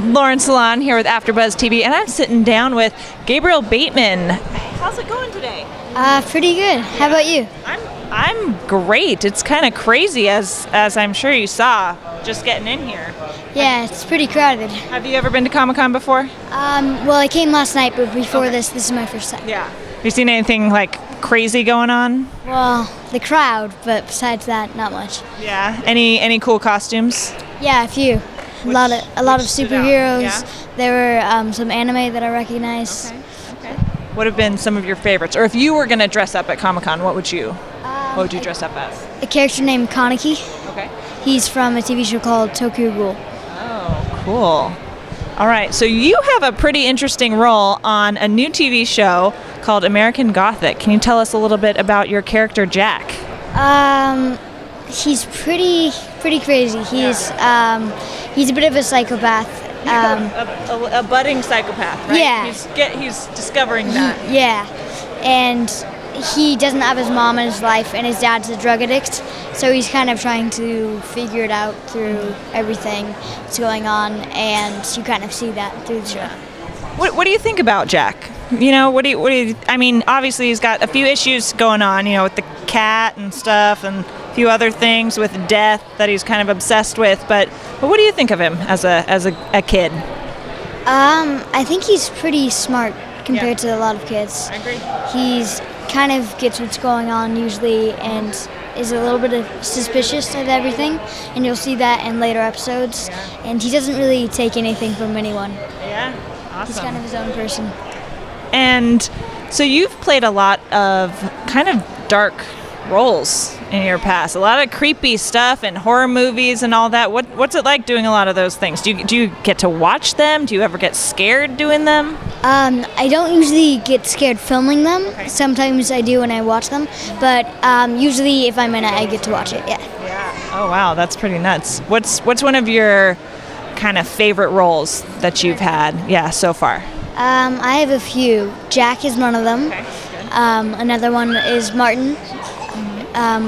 Lauren Salaun here with AfterBuzz TV, and I'm sitting down with Gabriel Bateman. How's it going today? Pretty good. How about you? I'm great. It's kind of crazy, as I'm sure you saw, just getting in here. Yeah, it's pretty crowded. Have you ever been to Comic-Con before? Well, I came last night, but before this is my first time. Yeah. Have you seen anything like crazy going on? Well, the crowd, but besides that, not much. Yeah. Any cool costumes? Yeah, a few. A lot of superheroes. Yeah? There were some anime that I recognize. Okay. What have been some of your favorites? Or if you were going to dress up at Comic-Con, what would you dress up as? A character named Kaneki. Okay. He's from a TV show called Tokyo Ghoul. Oh, cool. All right, so you have a pretty interesting role on a new TV show called American Gothic. Can you tell us a little bit about your character, Jack? He's pretty crazy. He's a bit of a psychopath. A budding psychopath, right? Yeah. He's discovering that. Yeah, and he doesn't have his mom in his life, and his dad's a drug addict, so he's kind of trying to figure it out through everything that's going on, and you kind of see that through the show. What do you think about Jack? You know, what do you, I mean, obviously he's got a few issues going on, you know, with the cat and stuff, and a few other things with death that he's kind of obsessed with, but what do you think of him as a kid? I think he's pretty smart compared to a lot of kids. I agree. He's kind of gets what's going on usually and is a little bit suspicious of everything, and you'll see that in later episodes. Yeah. And he doesn't really take anything from anyone. Yeah, awesome. He's kind of his own person. And so you've played a lot of kind of dark roles in your past, a lot of creepy stuff and horror movies and all that. What's it like doing a lot of those things? Do you get to watch them? Do you ever get scared doing them? I don't usually get scared filming them. Okay. Sometimes I do when I watch them, but usually if I'm in it, I get to watch it. Yeah. Oh wow, that's pretty nuts. What's one of your kind of favorite roles that you've had? Yeah, so far. I have a few. Jack is one of them. Okay, good. Another one is Martin,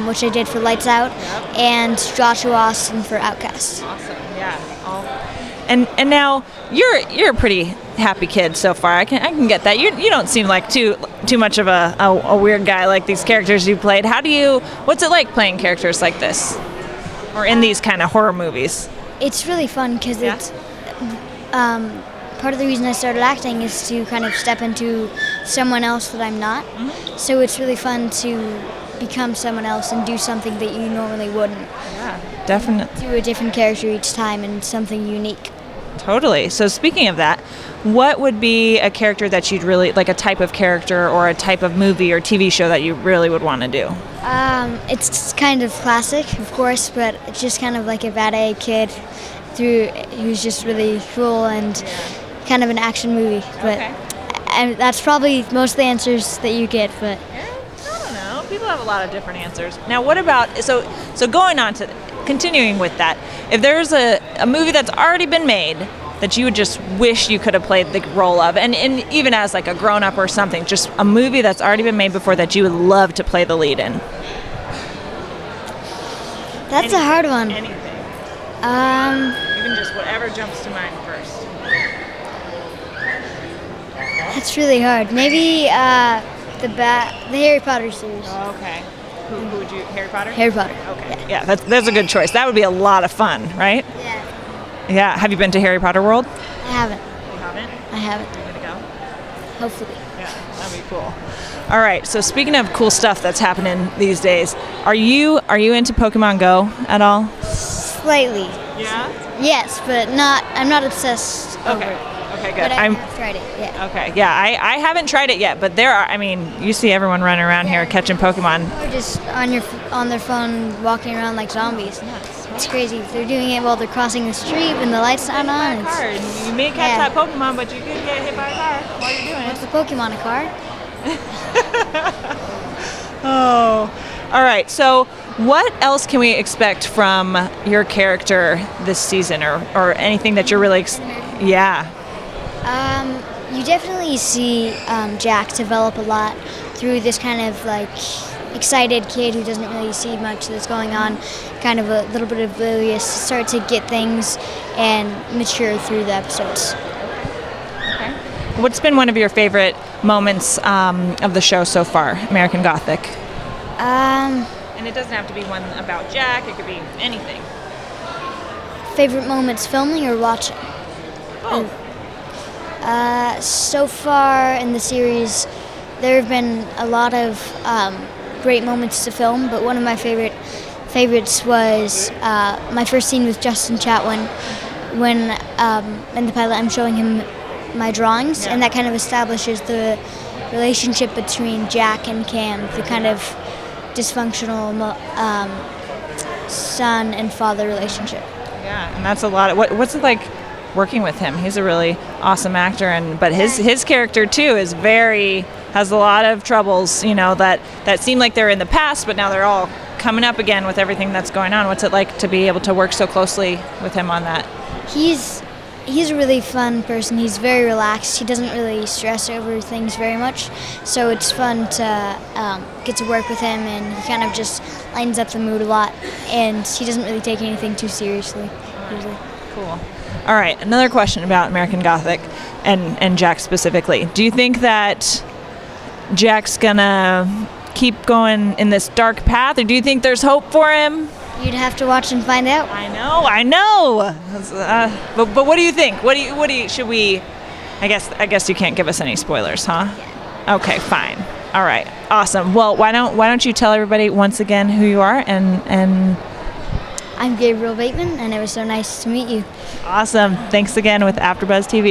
which I did for Lights Out, and Joshua Austin for Outcast. Awesome. Yeah. And now you're a pretty happy kid so far. I can get that. You don't seem like too much of a weird guy like these characters you played. What's it like playing characters like this, or in these kind of horror movies? It's really fun because it's part of the reason I started acting is to kind of step into someone else that I'm not. Mm-hmm. So it's really fun to become someone else and do something that you normally wouldn't. Yeah, definitely. Do a different character each time and something unique. Totally. So speaking of that, what would be a character that you'd really, like a type of character or a type of movie or TV show that you really would want to do? It's kind of classic, of course, but it's just kind of like a bad A kid who's just really cool and kind of an action movie. But and that's probably most of the answers that you get. But I don't know. People have a lot of different answers. Now, what about so going on to continuing with that? If there's a movie that's already been made that you would just wish you could have played the role of, and even as like a grown-up or something, just a movie that's already been made before that you would love to play the lead in. That's a hard one. Anything. Even just whatever jumps to mind first. That's really hard. Maybe the Harry Potter series. Oh, okay. Who would you? Harry Potter? Harry Potter. Okay. Yeah, that's a good choice. That would be a lot of fun, right? Yeah. Yeah. Have you been to Harry Potter World? I haven't. You haven't? I haven't. You're gonna go? Hopefully. Yeah, that'd be cool. All right. So speaking of cool stuff that's happening these days, are you into Pokemon Go at all? Slightly. Yeah. Yes, but not. I'm not obsessed over it. Okay, good. But I've tried it. Yeah. Okay. Yeah, I haven't tried it yet, but there are. I mean, you see everyone running around here catching Pokemon. Or just on their phone, walking around like zombies. It's crazy. They're doing it while they're crossing the street when the lights aren't on. You may catch that Pokemon, but you could get hit by a car while you're doing What's the Pokemon, a car? Oh. All right. So, what else can we expect from your character this season, or anything that you're really? Yeah. You definitely see Jack develop a lot through this kind of like excited kid who doesn't really see much that's going on, kind of a little bit oblivious, start to get things and mature through the episodes. Okay. What's been one of your favorite moments of the show so far, American Gothic? Um, And it doesn't have to be one about Jack. It could be anything. Favorite moments filming or watching? Oh. So far in the series, there have been a lot of great moments to film, but one of my favorites was my first scene with Justin Chatwin when in the pilot I'm showing him my drawings, and that kind of establishes the relationship between Jack and Cam, the kind of dysfunctional son and father relationship. Yeah, and that's a lot. What's it like working with him? He's a really awesome actor, but his character too has a lot of troubles. You know that seem like they're in the past, but now they're all coming up again with everything that's going on. What's it like to be able to work so closely with him on that? He's a really fun person. He's very relaxed. He doesn't really stress over things very much, so it's fun to get to work with him, and he kind of just lightens up the mood a lot, and he doesn't really take anything too seriously usually. Cool. All right, another question about American Gothic and Jack specifically. Do you think that Jack's gonna keep going in this dark path, or do you think there's hope for him? You'd have to watch and find out. I know. But what do you think? What do you? Should we? I guess you can't give us any spoilers, huh? Yeah. Okay, fine. All right, awesome. Well, why don't you tell everybody once again who you are and. I'm Gabriel Bateman, and it was so nice to meet you. Awesome. Thanks again with AfterBuzz TV.